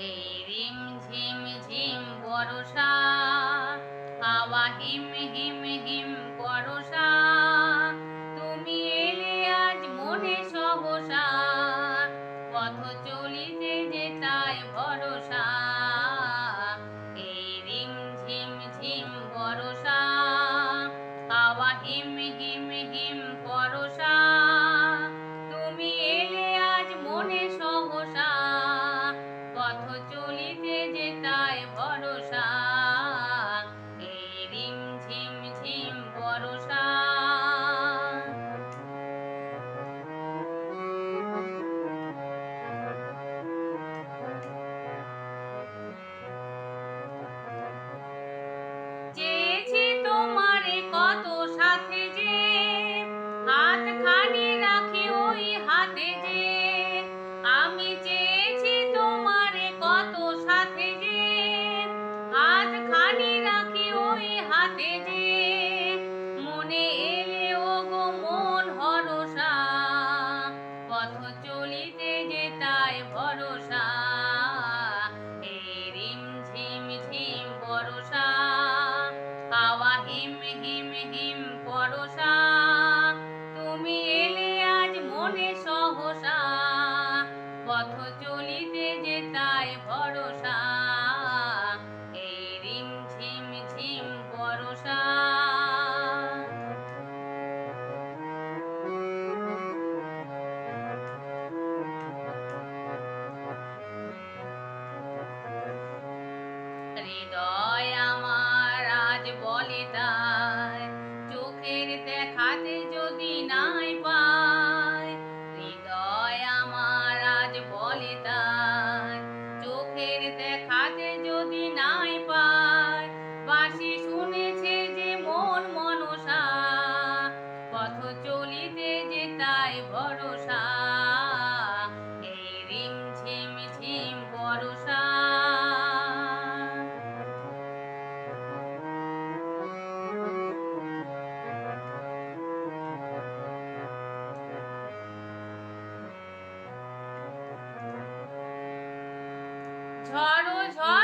এই রিম ঝিম ঝিম বর্ষা, হাওয়া হিম হিম হিম বর্ষা, তুমি এলে আজ মনে সহসা, পথ চলিতে যেতায় ভরসা। এই রিম ঝিম ঝিম বর্ষা, হাওয়া হিম হিম হিম বর্ষা, তুমি এলে আজ মনে সহসা, পথ চলিতে যেতায় ভরসা। এই রিম ঝিম ঝিম বর্ষা। চেয়েছি তোমারে কত সাথে যে, হাত খানি রাখি ওই হাতে যে। আমি চেয়েছি তোমারে কত সাথে যে, হাত খানি রাখি ওই হাতে যে। মনে এলে ও গো মন হরসা, পথ চলিতে যেতায় ভরসা। এই রিম ঝিম ঝিম বর্ষা, হাওয়া হিম হিম হিম বর্ষা, তুমি এলে আজ মনে সহসা, পথ চলিতে যেতায় ভরসা। এই রিম ঝিম ঝিম বর্ষা। হৃদয় আমার আজ বলে তাই, চোখের দেখাতে যদি নাই পায়। হৃদয় আমার আজ বলে তাই, চোখের দেখাতে যদি নাই পায়। বাঁশি শুনেছে যে মন মনসা, পথ চলিতে যেতায় ভরসা। এই রিম ঝিম ঝিম বর্ষা। ঝড়ো ঝড়